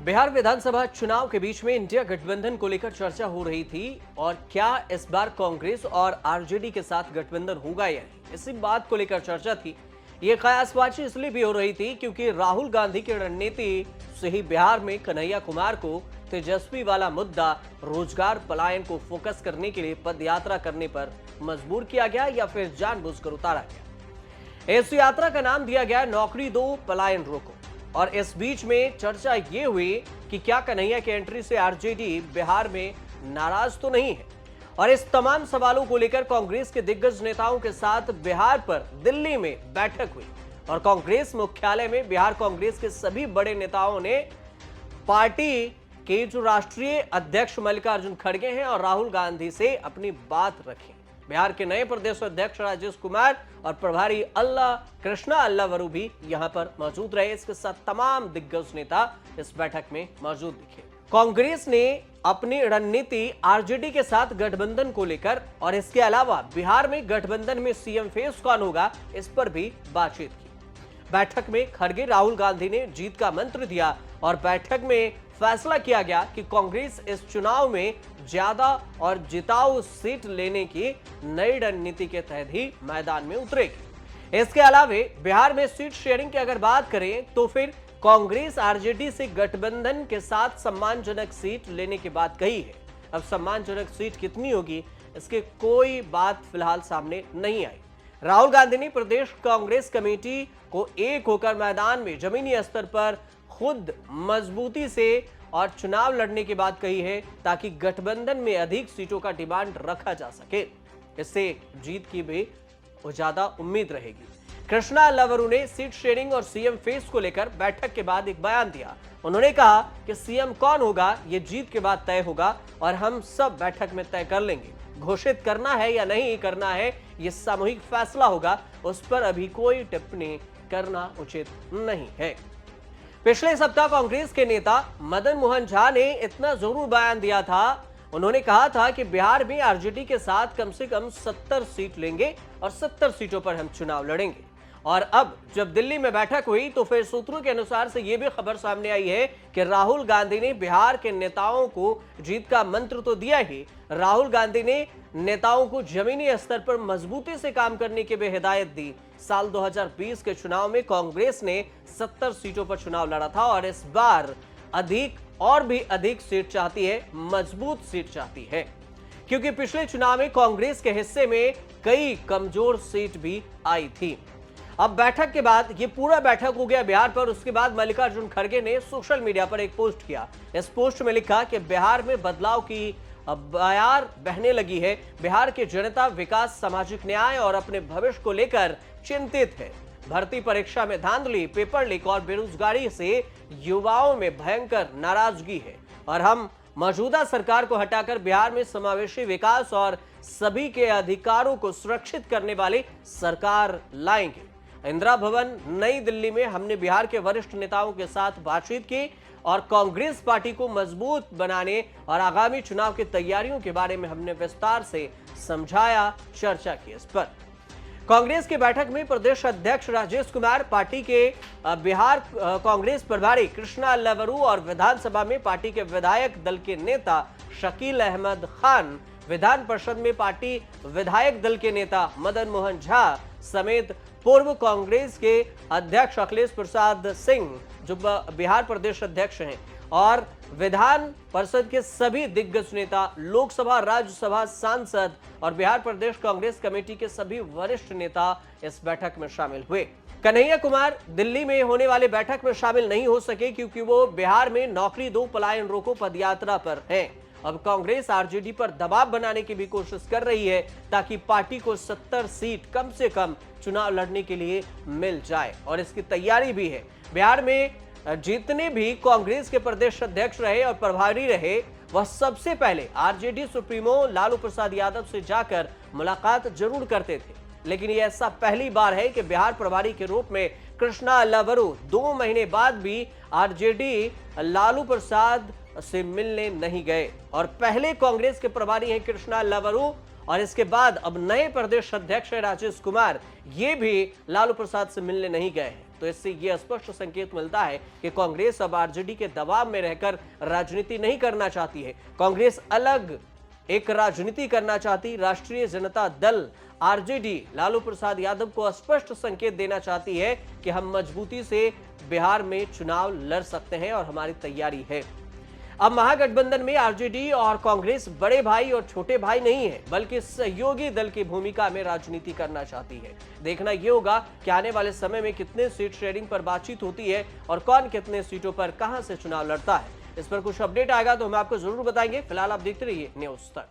बिहार विधानसभा चुनाव के बीच में इंडिया गठबंधन को लेकर चर्चा हो रही थी और क्या इस बार कांग्रेस और आरजेडी के साथ गठबंधन होगा या नहीं, इसी बात को लेकर चर्चा थी। ये कयासबाजी इसलिए भी हो रही थी क्योंकि राहुल गांधी की रणनीति से ही बिहार में कन्हैया कुमार को तेजस्वी वाला मुद्दा रोजगार पलायन को फोकस करने के लिए पदयात्रा करने पर मजबूर किया गया या फिर जानबूझकर उतारा गया। इस यात्रा का नाम दिया गया नौकरी दो पलायन रोको। और इस बीच में चर्चा ये हुई कि क्या कन्हैया की एंट्री से आरजेडी बिहार में नाराज तो नहीं है। और इस तमाम सवालों को लेकर कांग्रेस के दिग्गज नेताओं के साथ बिहार पर दिल्ली में बैठक हुई और कांग्रेस मुख्यालय में बिहार कांग्रेस के सभी बड़े नेताओं ने पार्टी के जो राष्ट्रीय अध्यक्ष मल्लिकार्जुन खड़गे हैं और राहुल गांधी से अपनी बात रखी। बिहार के नए प्रदेश अध्यक्ष राजेश कुमार और प्रभारी कृष्णा अल्लावरू भी यहां पर मौजूद रहे। इसके साथ तमाम दिग्गज नेता इस बैठक में मौजूद दिखे। कांग्रेस ने अपनी रणनीति आरजेडी के साथ गठबंधन को लेकर और इसके अलावा बिहार में गठबंधन में सीएम फेस कौन होगा, इस पर भी बातचीत की। बैठक में खड़गे राहुल गांधी ने जीत का मंत्र दिया और बैठक में फैसला किया गया कि कांग्रेस इस चुनाव में ज्यादा और जिताऊ सीट लेने की नई रणनीति के तहत ही मैदान में उतरेगी। इसके अलावा बिहार में सीट शेयरिंग की अगर बात करें तो फिर कांग्रेस आरजेडी से गठबंधन के साथ सम्मानजनक सीट लेने की बात कही है। अब सम्मानजनक सीट कितनी होगी, इसके कोई बात फिलहाल सामने नहीं आई। राहुल गांधी ने प्रदेश कांग्रेस कमेटी को एक होकर मैदान में जमीनी स्तर पर खुद मजबूती से और चुनाव लड़ने की बात कही है ताकि गठबंधन में अधिक सीटों का डिमांड रखा जा सके। इससे जीत की भी ज्यादा उम्मीद रहेगी। कृष्णा अल्लावरू ने सीट शेयरिंग और सीएम फेस को लेकर बैठक के बाद एक बयान दिया। उन्होंने कहा कि सीएम कौन होगा ये जीत के बाद तय होगा और हम सब बैठक में तय कर लेंगे। घोषित करना है या नहीं करना है ये सामूहिक फैसला होगा, उस पर अभी कोई टिप्पणी करना उचित नहीं है। पिछले सप्ताह कांग्रेस के नेता मदन मोहन झा ने इतना जरूर बयान दिया था। उन्होंने कहा था कि बिहार में आरजेडी के साथ कम से कम 70 सीट लेंगे और 70 सीटों पर हम चुनाव लड़ेंगे। और अब जब दिल्ली में बैठक हुई तो फिर सूत्रों के अनुसार से यह भी खबर सामने आई है कि राहुल गांधी ने बिहार के नेताओं को जीत का मंत्र तो दिया ही, राहुल गांधी ने नेताओं को जमीनी स्तर पर मजबूती से काम करने की भी हिदायत दी। साल 2020 के चुनाव में कांग्रेस ने 70 सीटों पर चुनाव लड़ा था और इस बार अधिक और भी अधिक सीट चाहती है, मजबूत सीट चाहती है, क्योंकि पिछले चुनाव में कांग्रेस के हिस्से में कई कमजोर सीट भी आई थी। अब बैठक के बाद ये पूरा बैठक हो गया बिहार पर। उसके बाद मल्लिकार्जुन खड़गे ने सोशल मीडिया पर एक पोस्ट किया। इस पोस्ट में लिखा कि बिहार में बदलाव की बयार बहने लगी है। बिहार की जनता विकास, सामाजिक न्याय और अपने भविष्य को लेकर चिंतित है। भर्ती परीक्षा में धांधली, पेपर लीक और बेरोजगारी से युवाओं में भयंकर नाराजगी है और हम मौजूदा सरकार को हटाकर बिहार में समावेशी विकास और सभी के अधिकारों को सुरक्षित करने वाली सरकार लाएंगे। इंदिरा भवन नई दिल्ली में हमने बिहार के वरिष्ठ नेताओं के साथ बातचीत की और कांग्रेस पार्टी को मजबूत बनाने और आगामी चुनाव की तैयारियों के बारे में हमने विस्तार से समझाया, चर्चा की। इस पर कांग्रेस की बैठक में प्रदेश अध्यक्ष राजेश कुमार, पार्टी के बिहार कांग्रेस प्रभारी कृष्णा अल्लावरू और विधानसभा में पार्टी के विधायक दल के नेता शकील अहमद खान, विधान परिषद में पार्टी विधायक दल के नेता मदन मोहन झा समेत पूर्व कांग्रेस के अध्यक्ष अखिलेश प्रसाद सिंह जो बिहार प्रदेश अध्यक्ष हैं और विधान परिषद के सभी दिग्गज नेता, लोकसभा राज्यसभा सांसद और बिहार प्रदेश कांग्रेस कमेटी के सभी वरिष्ठ नेता इस बैठक में शामिल हुए। कन्हैया कुमार दिल्ली में होने वाले बैठक में शामिल नहीं हो सके क्योंकि वो बिहार में नौकरी दो पलायन रोको पदयात्रा पर हैं। अब कांग्रेस आरजेडी पर दबाव बनाने की भी कोशिश कर रही है ताकि पार्टी को 70 सीट कम से कम चुनाव लड़ने के लिए मिल जाए और इसकी तैयारी भी है। बिहार में जितने भी कांग्रेस के प्रदेश अध्यक्ष रहे और प्रभारी रहे, वह सबसे पहले आरजेडी सुप्रीमो लालू प्रसाद यादव से जाकर मुलाकात जरूर करते थे, लेकिन यह ऐसा पहली बार है कि बिहार प्रभारी के रूप में कृष्णा अल्लावरू 2 महीने बाद भी आरजेडी लालू प्रसाद से मिलने नहीं गए और पहले कांग्रेस के प्रभारी हैं कृष्णा अल्लावरू और इसके बाद अब नए प्रदेश अध्यक्ष राजेश कुमार, ये भी लालू प्रसाद से मिलने नहीं गए हैं। तो इससे ये स्पष्ट संकेत मिलता है कि कांग्रेस अब आरजेडी के दबाव में रहकर राजनीति नहीं करना चाहती है। कांग्रेस अलग एक राजनीति करना चाहती राष्ट्रीय जनता दल आरजेडी लालू प्रसाद यादव को स्पष्ट संकेत देना चाहती है कि हम मजबूती से बिहार में चुनाव लड़ सकते हैं और हमारी तैयारी है। अब महागठबंधन में आरजेडी और कांग्रेस बड़े भाई और छोटे भाई नहीं है, बल्कि सहयोगी दल की भूमिका में राजनीति करना चाहती है। देखना यह होगा कि आने वाले समय में कितने सीट शेयरिंग पर बातचीत होती है और कौन कितने सीटों पर कहां से चुनाव लड़ता है। इस पर कुछ अपडेट आएगा तो हम आपको जरूर बताएंगे। फिलहाल आप देखते रहिए न्यूज़ तक।